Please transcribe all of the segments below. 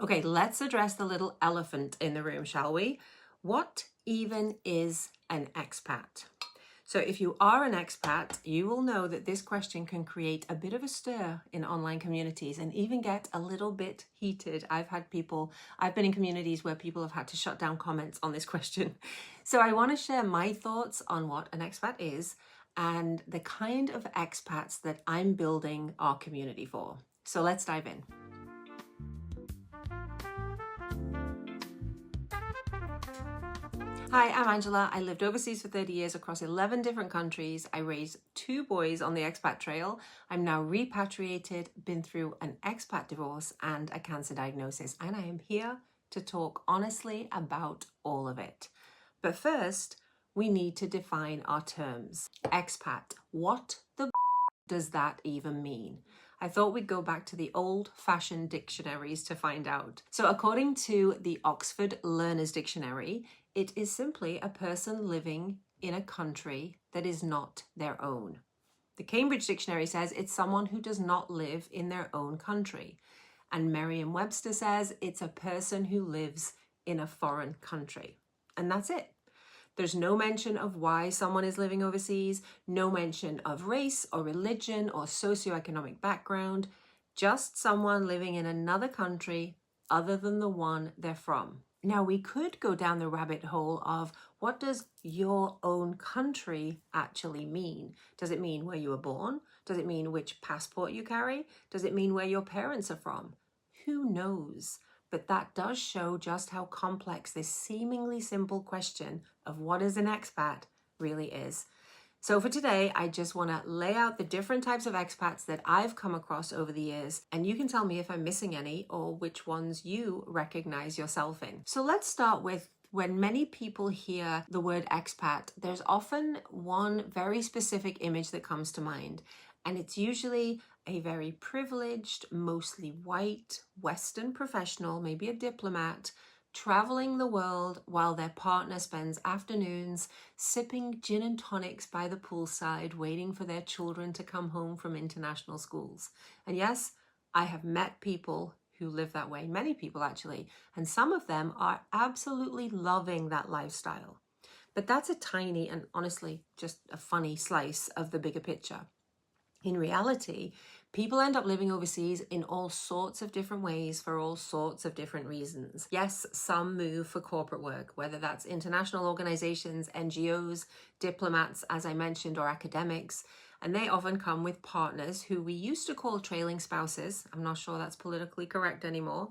Okay, let's address the little elephant in the room, shall we? What even is an expat? So if you are an expat, you will know that this question can create a bit of a stir in online communities and even get a little bit heated. I've been in communities where people have had to shut down comments on this question. So I want to share my thoughts on what an expat is and the kind of expats that I'm building our community for. So let's dive in. Hi, I'm Angela. I lived overseas for 30 years across 11 different countries. I raised 2 boys on the expat trail. I'm now repatriated, been through an expat divorce and a cancer diagnosis, and I am here to talk honestly about all of it. But first, we need to define our terms. Expat, what the does that even mean? I thought we'd go back to the old-fashioned dictionaries to find out. So according to the Oxford Learner's Dictionary, it is simply a person living in a country that is not their own. The Cambridge Dictionary says it's someone who does not live in their own country. And Merriam-Webster says it's a person who lives in a foreign country. And that's it. There's no mention of why someone is living overseas, no mention of race or religion or socioeconomic background, just someone living in another country other than the one they're from. Now, we could go down the rabbit hole of what does your own country actually mean? Does it mean where you were born? Does it mean which passport you carry? Does it mean where your parents are from? Who knows? But that does show just how complex this seemingly simple question of what is an expat really is. So for today, I just want to lay out the different types of expats that I've come across over the years, and you can tell me if I'm missing any or which ones you recognize yourself in. So let's start with when many people hear the word expat, there's often one very specific image that comes to mind. And it's usually a very privileged, mostly white, Western professional, maybe a diplomat, traveling the world while their partner spends afternoons sipping gin and tonics by the poolside, waiting for their children to come home from international schools. And yes, I have met people who live that way, many people actually, and some of them are absolutely loving that lifestyle. But that's a tiny and honestly just a funny slice of the bigger picture. In reality, people end up living overseas in all sorts of different ways for all sorts of different reasons. Yes, some move for corporate work, whether that's international organizations, NGOs, diplomats, as I mentioned, or academics. And they often come with partners who we used to call trailing spouses. I'm not sure that's politically correct anymore.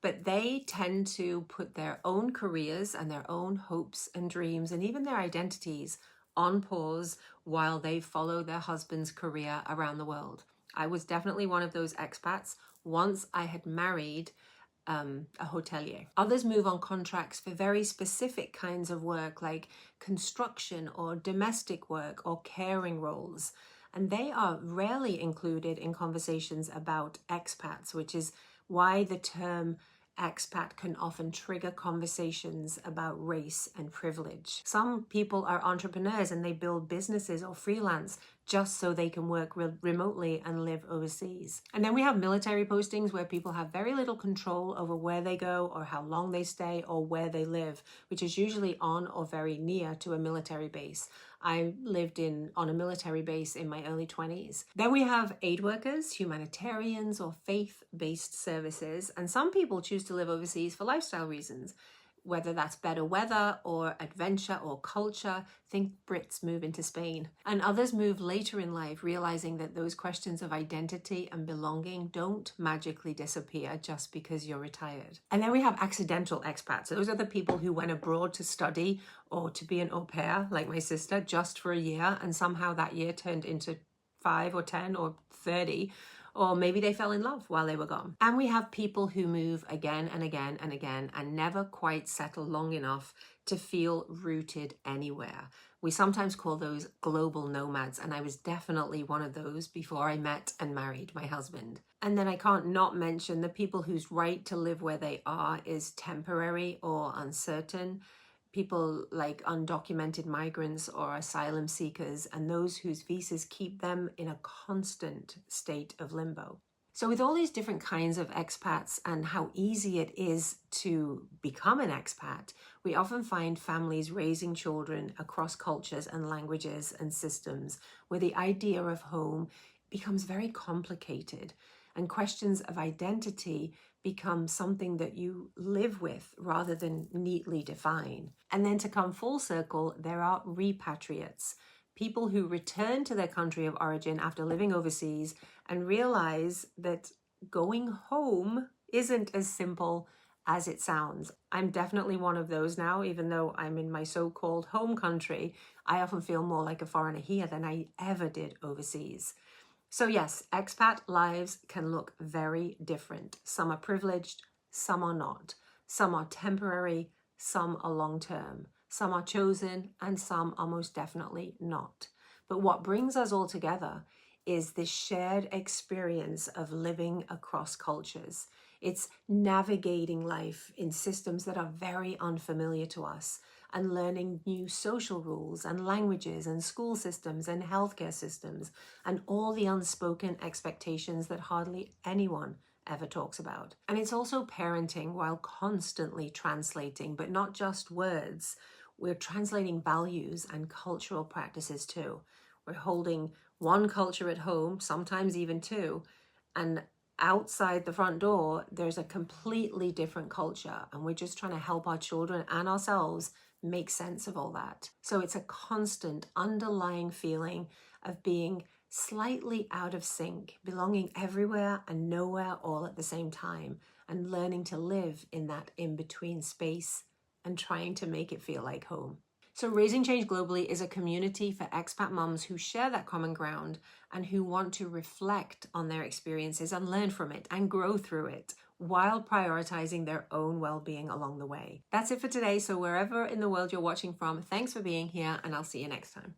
But they tend to put their own careers and their own hopes and dreams and even their identities on pause while they follow their husband's career around the world. I was definitely one of those expats once I had married a hotelier. Others move on contracts for very specific kinds of work like construction or domestic work or caring roles. And they are rarely included in conversations about expats, which is why the term expat can often trigger conversations about race and privilege. Some people are entrepreneurs and they build businesses or freelance just so they can work remotely and live overseas. And then we have military postings where people have very little control over where they go or how long they stay or where they live, which is usually on or very near to a military base. I lived on a military base in my early 20s. Then we have aid workers, humanitarians, or faith-based services. And some people choose to live overseas for lifestyle reasons, whether that's better weather or adventure or culture. Think Brits move into Spain. And others move later in life, realizing that those questions of identity and belonging don't magically disappear just because you're retired. And then we have accidental expats. Those are the people who went abroad to study or to be an au pair, like my sister, just for a year, and somehow that year turned into 5 or 10 or 30. Or maybe they fell in love while they were gone. And we have people who move again and again and again and never quite settle long enough to feel rooted anywhere. We sometimes call those global nomads, and I was definitely one of those before I met and married my husband. And then I can't not mention the people whose right to live where they are is temporary or uncertain. People like undocumented migrants or asylum seekers, and those whose visas keep them in a constant state of limbo. So with all these different kinds of expats and how easy it is to become an expat, we often find families raising children across cultures and languages and systems where the idea of home becomes very complicated and questions of identity become something that you live with rather than neatly define. And then to come full circle, there are repatriates, people who return to their country of origin after living overseas and realize that going home isn't as simple as it sounds. I'm definitely one of those now, even though I'm in my so-called home country. I often feel more like a foreigner here than I ever did overseas. So yes, expat lives can look very different. Some are privileged, some are not. Some are temporary, some are long-term. Some are chosen and some are most definitely not. But what brings us all together is this shared experience of living across cultures. It's navigating life in systems that are very unfamiliar to us and learning new social rules and languages and school systems and healthcare systems and all the unspoken expectations that hardly anyone ever talks about. And it's also parenting while constantly translating, but not just words. We're translating values and cultural practices too. We're holding one culture at home, sometimes even two, and outside the front door, there's a completely different culture. And we're just trying to help our children and ourselves make sense of all that. So it's a constant underlying feeling of being slightly out of sync, belonging everywhere and nowhere all at the same time, and learning to live in that in-between space and trying to make it feel like home. So Raising Change Globally is a community for expat mums who share that common ground and who want to reflect on their experiences and learn from it and grow through it while prioritizing their own well-being along the way. That's it for today. So wherever in the world you're watching from, thanks for being here and I'll see you next time.